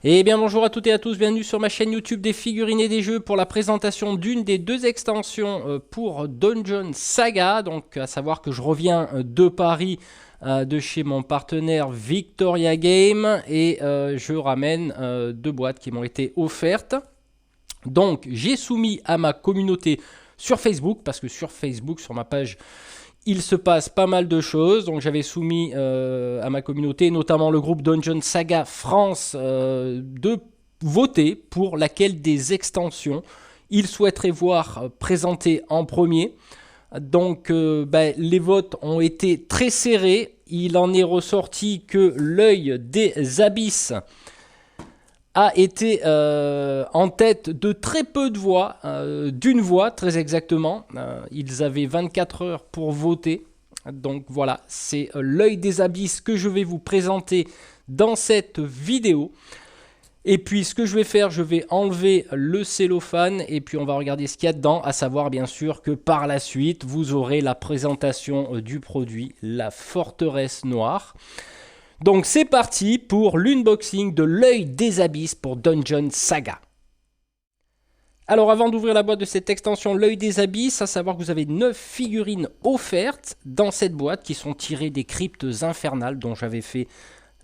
Eh bien bonjour à toutes et à tous, bienvenue sur ma chaîne YouTube des figurines et des jeux pour la présentation d'une des deux extensions pour Dungeon Saga. Donc à savoir que je reviens de Paris, de chez mon partenaire Victoria Game, et je ramène deux boîtes qui m'ont été offertes. Donc j'ai soumis à ma communauté sur Facebook, parce que sur Facebook, sur ma page, il se passe pas mal de choses. Donc j'avais soumis à ma communauté, notamment le groupe Dungeon Saga France, de voter pour laquelle des extensions ils souhaiteraient voir présentées en premier. Donc les votes ont été très serrés. Il en est ressorti que l'œil des abysses a été en tête de très peu de voix, d'une voix très exactement. Ils avaient 24 heures pour voter. Donc voilà, c'est l'œil des abysses que je vais vous présenter dans cette vidéo. Et puis ce que je vais faire, je vais enlever le cellophane et puis on va regarder ce qu'il y a dedans, à savoir bien sûr que par la suite, vous aurez la présentation du produit, la forteresse noire. Donc c'est parti pour l'unboxing de l'œil des abysses pour Dungeon Saga. Alors avant d'ouvrir la boîte de cette extension l'œil des abysses, à savoir que vous avez 9 figurines offertes dans cette boîte qui sont tirées des cryptes infernales dont j'avais fait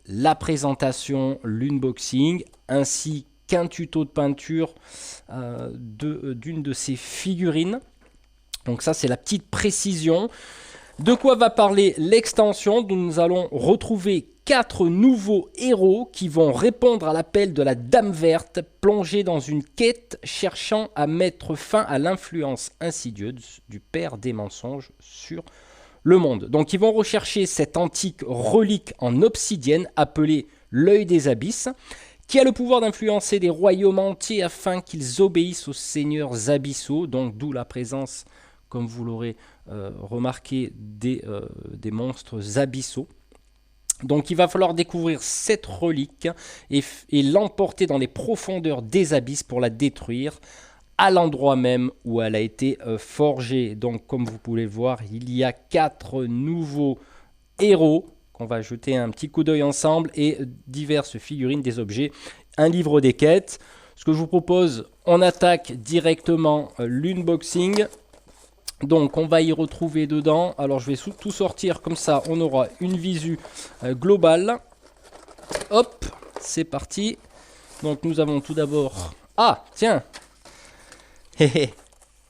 la présentation, l'unboxing, ainsi qu'un tuto de peinture d'une de ces figurines. Donc ça c'est la petite précision. De quoi va parler l'extension, dont nous allons retrouver 4 nouveaux héros qui vont répondre à l'appel de la Dame Verte, plongée dans une quête cherchant à mettre fin à l'influence insidieuse du Père des mensonges sur le monde. Donc ils vont rechercher cette antique relique en obsidienne appelée l'œil des abysses, qui a le pouvoir d'influencer des royaumes entiers afin qu'ils obéissent aux seigneurs abyssaux, donc d'où la présence, comme vous l'aurez remarqué, des monstres abyssaux. Donc il va falloir découvrir cette relique et l'emporter dans les profondeurs des abysses pour la détruire à l'endroit même où elle a été forgée. Donc comme vous pouvez le voir, il y a 4 nouveaux héros qu'on va jeter un petit coup d'œil ensemble et diverses figurines, des objets, un livre des quêtes. Ce que je vous propose, on attaque directement l'unboxing. Donc on va y retrouver dedans, alors je vais tout sortir comme ça, on aura une visu globale. Hop, c'est parti. Donc nous avons tout d'abord... Ah, tiens.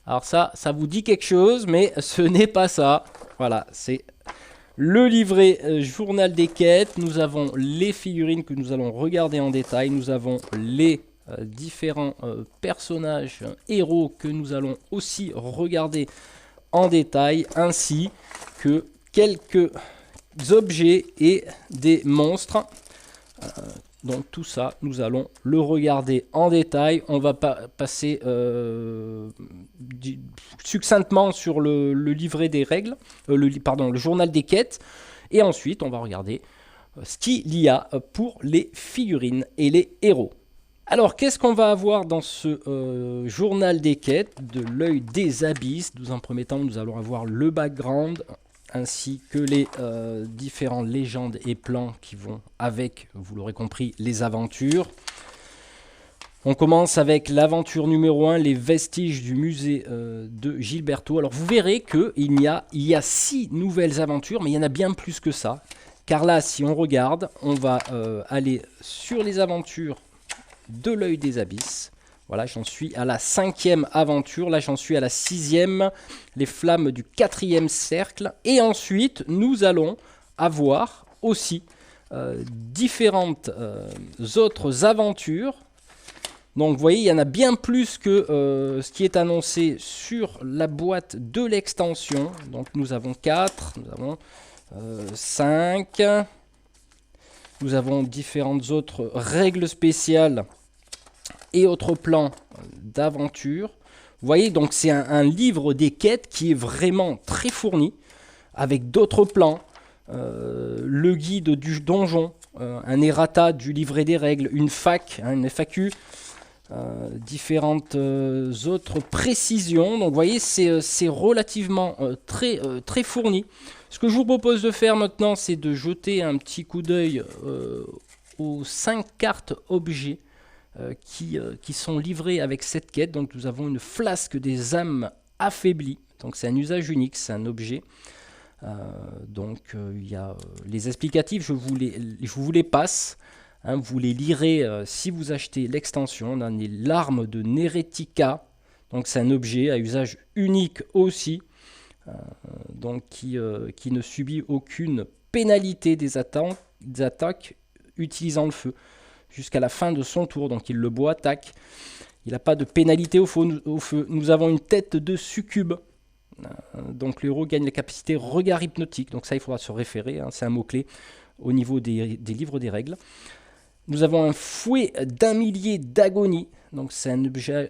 Alors ça vous dit quelque chose, mais ce n'est pas ça. Voilà, c'est le livret journal des quêtes. Nous avons les figurines que nous allons regarder en détail. Nous avons les différents personnages, héros que nous allons aussi regarder en détail, ainsi que quelques objets et des monstres. Donc tout ça, nous allons le regarder en détail. On va passer succinctement sur le livret des règles, le journal des quêtes. Et ensuite, on va regarder ce qu'il y a pour les figurines et les héros. Alors, qu'est-ce qu'on va avoir dans ce journal des quêtes de l'œil des abysses? Dans un premier temps, nous allons avoir le background, ainsi que les différentes légendes et plans qui vont avec, vous l'aurez compris, les aventures. On commence avec l'aventure numéro 1, les vestiges du musée de Gilberto. Alors, vous verrez qu'il y a 6 nouvelles aventures, mais il y en a bien plus que ça. Car là, si on regarde, on va aller sur les aventures de l'œil des abysses. Voilà, j'en suis à la 5e aventure. Là, j'en suis à la 6e, les flammes du 4e cercle. Et ensuite, nous allons avoir aussi différentes autres aventures. Donc, vous voyez, il y en a bien plus que ce qui est annoncé sur la boîte de l'extension. Donc, nous avons 4, nous avons 5... Nous avons différentes autres règles spéciales et autres plans d'aventure. Vous voyez, donc c'est un livre des quêtes qui est vraiment très fourni, avec d'autres plans, le guide du donjon, un errata du livret des règles, une une FAQ, différentes autres précisions. Donc vous voyez, c'est relativement très fourni. Ce que je vous propose de faire maintenant, c'est de jeter un petit coup d'œil aux 5 cartes objets qui sont livrées avec cette quête. Donc nous avons une flasque des âmes affaiblies. Donc c'est un usage unique, c'est un objet. Il y a les explicatifs, je vous les passe. Hein, vous les lirez si vous achetez l'extension. On a les larmes de Neretica. Donc c'est un objet à usage unique aussi. Qui ne subit aucune pénalité des attaques utilisant le feu jusqu'à la fin de son tour. Donc il le boit, attaque. Il n'a pas de pénalité au feu. Nous avons une tête de succube. Donc le héros gagne la capacité regard hypnotique. Donc ça, il faudra se référer. Hein, c'est un mot-clé au niveau des livres des règles. Nous avons un fouet d'un millier d'agonie. Donc c'est un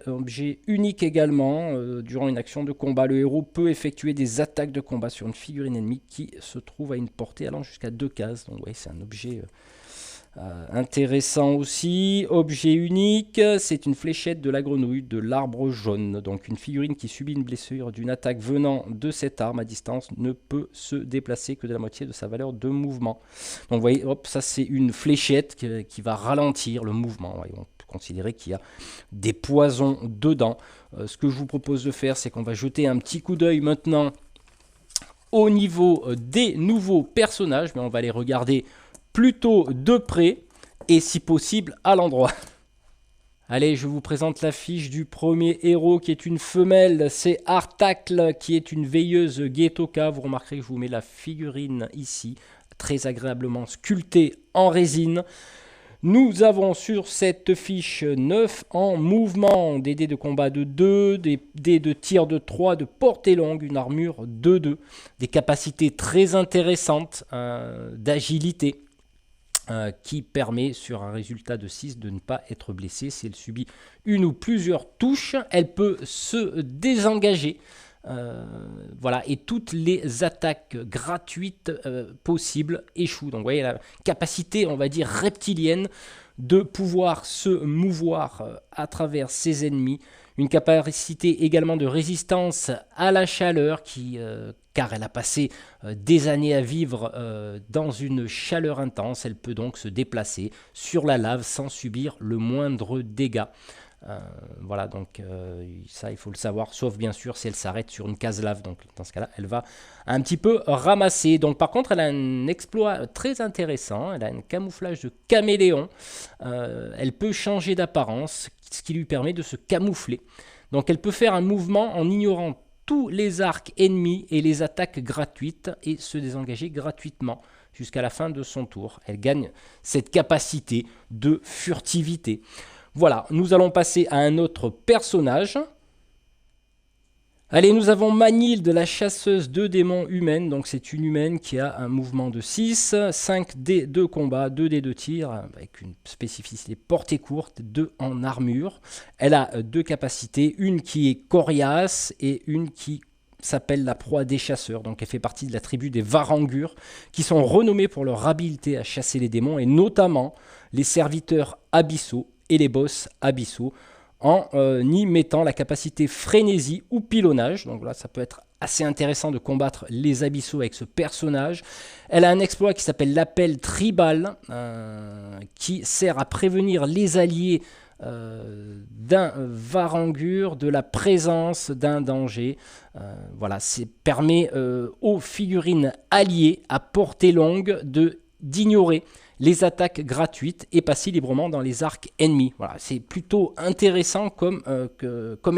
objet unique également. Durant une action de combat, le héros peut effectuer des attaques de combat sur une figurine ennemie qui se trouve à une portée allant jusqu'à 2 cases. Donc oui, c'est un objet intéressant aussi. Objet unique, c'est une fléchette de la grenouille de l'arbre jaune. Donc une figurine qui subit une blessure d'une attaque venant de cette arme à distance ne peut se déplacer que de la moitié de sa valeur de mouvement. Donc vous voyez, hop, ça c'est une fléchette qui va ralentir le mouvement. Ouais, on peut considérer qu'il y a des poisons dedans. Ce que je vous propose de faire, c'est qu'on va jeter un petit coup d'œil maintenant au niveau des nouveaux personnages, mais on va les regarder plutôt de près et si possible à l'endroit. Allez, je vous présente la fiche du premier héros qui est une femelle, c'est Artacle qui est une veilleuse Getoka. Vous remarquerez que je vous mets la figurine ici, très agréablement sculptée en résine. Nous avons sur cette fiche 9 en mouvement, des dés de combat de 2, des dés de tir de 3, de portée longue, une armure de 2, des capacités très intéressantes d'agilité. Qui permet sur un résultat de 6 de ne pas être blessée. Si elle subit une ou plusieurs touches, elle peut se désengager. Voilà, et toutes les attaques gratuites possibles échouent. Donc vous voyez la capacité, on va dire, reptilienne de pouvoir se mouvoir à travers ses ennemis. Une capacité également de résistance à la chaleur car elle a passé des années à vivre dans une chaleur intense. Elle peut donc se déplacer sur la lave sans subir le moindre dégât. Voilà, donc ça il faut le savoir, sauf bien sûr si elle s'arrête sur une case lave. Donc dans ce cas-là, elle va un petit peu ramasser. Donc par contre, elle a un exploit très intéressant. Elle a un camouflage de caméléon. Elle peut changer d'apparence, ce qui lui permet de se camoufler. Donc elle peut faire un mouvement en ignorant tous les arcs ennemis et les attaques gratuites et se désengager gratuitement jusqu'à la fin de son tour. Elle gagne cette capacité de furtivité. Voilà, nous allons passer à un autre personnage. Allez, nous avons Manilde, la chasseuse de démons humaine. Donc c'est une humaine qui a un mouvement de 6, 5 dés de combat, 2 dés de tir, avec une spécificité portée courte, 2 en armure. Elle a 2 capacités, une qui est coriace et une qui s'appelle la proie des chasseurs. Donc elle fait partie de la tribu des Varangures, qui sont renommés pour leur habileté à chasser les démons, et notamment les serviteurs abyssaux et les boss abyssaux, en y mettant la capacité frénésie ou pilonnage. Donc là, ça peut être assez intéressant de combattre les abyssaux avec ce personnage. Elle a un exploit qui s'appelle l'appel tribal, qui sert à prévenir les alliés d'un Varangure de la présence d'un danger. Voilà, permet aux figurines alliées à portée longue d'ignorer les attaques gratuites et passer librement dans les arcs ennemis. Voilà, c'est plutôt intéressant comme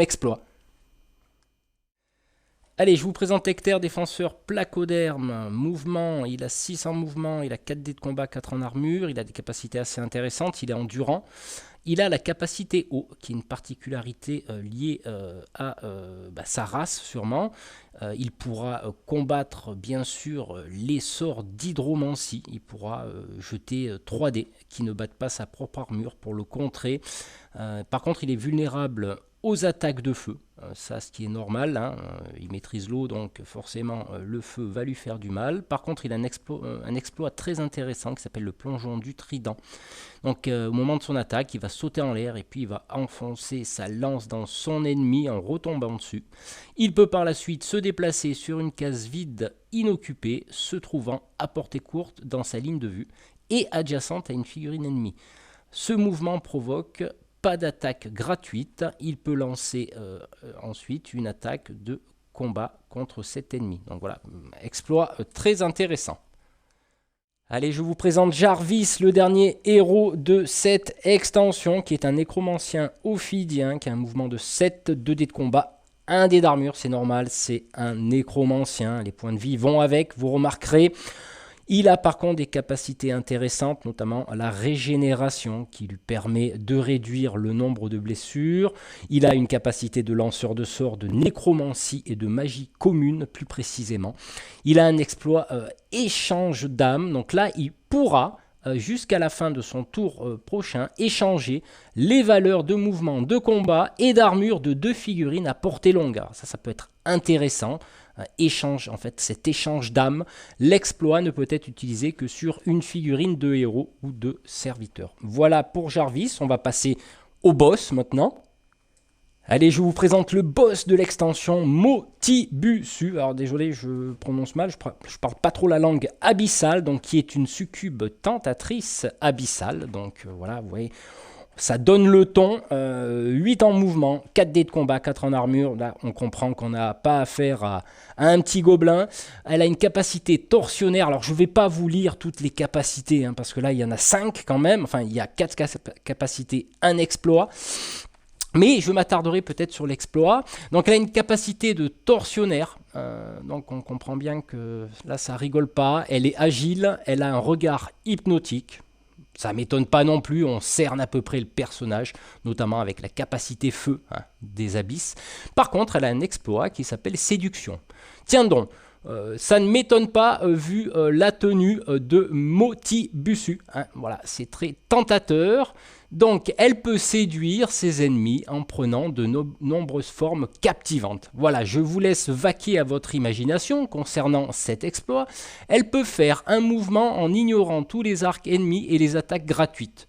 exploit. Allez, je vous présente Hector, défenseur placoderme, mouvement, il a 6 en mouvement, il a 4 dés de combat, 4 en armure, il a des capacités assez intéressantes, il est endurant. Il a la capacité eau, qui est une particularité liée à sa race sûrement. Il pourra combattre bien sûr les sorts d'hydromancie. Il pourra jeter 3 dés qui ne battent pas sa propre armure pour le contrer. Par contre, il est vulnérable aux attaques de feu. Ça, ce qui est normal, hein. Il maîtrise l'eau, donc forcément le feu va lui faire du mal. Par contre, il a un exploit très intéressant qui s'appelle le plongeon du trident. Donc au moment de son attaque, il va sauter en l'air et puis il va enfoncer sa lance dans son ennemi en retombant dessus. Il peut par la suite se déplacer sur une case vide inoccupée, se trouvant à portée courte dans sa ligne de vue et adjacente à une figurine ennemie. Ce mouvement provoque pas d'attaque gratuite, il peut lancer ensuite une attaque de combat contre cet ennemi. Donc voilà, exploit très intéressant. Allez, je vous présente Jarvis, le dernier héros de cette extension, qui est un nécromancien ophidien, qui a un mouvement de 7, 2 dés de combat, 1 dé d'armure, c'est normal, c'est un nécromancien, les points de vie vont avec, vous remarquerez. Il a par contre des capacités intéressantes, notamment la régénération qui lui permet de réduire le nombre de blessures. Il a une capacité de lanceur de sorts, de nécromancie et de magie commune plus précisément. Il a un exploit échange d'âme, donc là il pourra jusqu'à la fin de son tour prochain échanger les valeurs de mouvement, de combat et d'armure de 2 figurines à portée longue. Alors ça peut être intéressant. Échange, en fait, cet échange d'âme, l'exploit ne peut être utilisé que sur une figurine de héros ou de serviteur. Voilà pour Jarvis, on va passer au boss maintenant. Allez, je vous présente le boss de l'extension, Motibusu. Alors désolé, je prononce mal, je parle pas trop la langue abyssale, donc qui est une succube tentatrice abyssale. Donc voilà, vous voyez, ça donne le ton, 8 en mouvement, 4 dés de combat, 4 en armure. Là, on comprend qu'on n'a pas affaire à un petit gobelin. Elle a une capacité torsionnaire. Alors, je ne vais pas vous lire toutes les capacités, hein, parce que là, il y en a 5 quand même. Enfin, il y a 4 capacités, un exploit. Mais je m'attarderai peut-être sur l'exploit. Donc, elle a une capacité de torsionnaire. Donc, on comprend bien que là, ça rigole pas. Elle est agile. Elle a un regard hypnotique. Ça ne m'étonne pas non plus, on cerne à peu près le personnage, notamment avec la capacité feu des abysses. Par contre, elle a un exploit qui s'appelle séduction. Tiens donc, ça ne m'étonne pas vu la tenue de Motibusu. Voilà, c'est très tentateur. Donc, elle peut séduire ses ennemis en prenant de nombreuses formes captivantes. Voilà, je vous laisse vaquer à votre imagination concernant cet exploit. Elle peut faire un mouvement en ignorant tous les arcs ennemis et les attaques gratuites.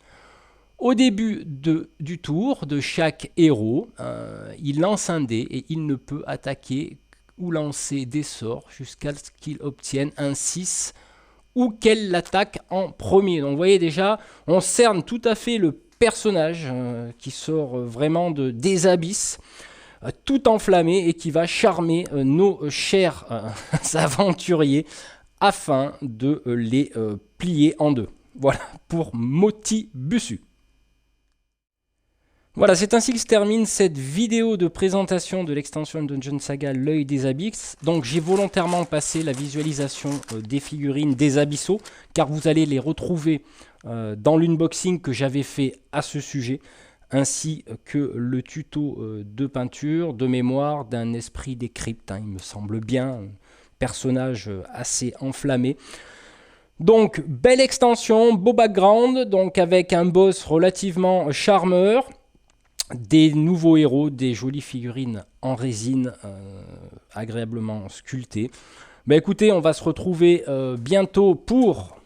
Au début du tour de chaque héros, il lance un dé et il ne peut attaquer ou lancer des sorts jusqu'à ce qu'il obtienne un 6 ou qu'elle l'attaque en premier. Donc vous voyez déjà, on cerne tout à fait le personnage qui sort vraiment des abysses, tout enflammé et qui va charmer nos chers aventuriers afin de les plier en deux. Voilà pour Motibusu. Voilà, c'est ainsi que se termine cette vidéo de présentation de l'extension Dungeon Saga L'Œil des Abysses. Donc j'ai volontairement passé la visualisation des figurines des Abyssaux, car vous allez les retrouver dans l'unboxing que j'avais fait à ce sujet, ainsi que le tuto de peinture, de mémoire d'un esprit des cryptes, il me semble bien, un personnage assez enflammé. Donc belle extension, beau background, donc avec un boss relativement charmeur, des nouveaux héros, des jolies figurines en résine agréablement sculptées. Ben écoutez, on va se retrouver bientôt pour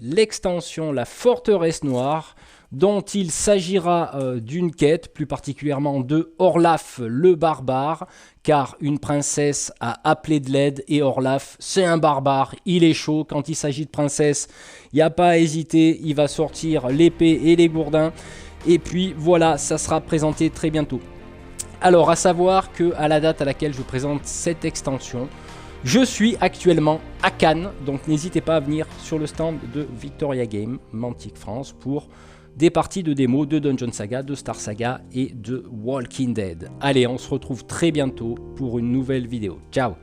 l'extension La Forteresse Noire, dont il s'agira d'une quête, plus particulièrement de Orlaf le barbare, car une princesse a appelé de l'aide et Orlaf, c'est un barbare, il est chaud. Quand il s'agit de princesse, il n'y a pas à hésiter, il va sortir l'épée et les gourdins. Et puis voilà, ça sera présenté très bientôt. Alors à savoir que à la date à laquelle je présente cette extension, je suis actuellement à Cannes, donc n'hésitez pas à venir sur le stand de Victoria Game, Mantic France, pour des parties de démo de Dungeon Saga, de Star Saga et de Walking Dead. Allez, on se retrouve très bientôt pour une nouvelle vidéo. Ciao!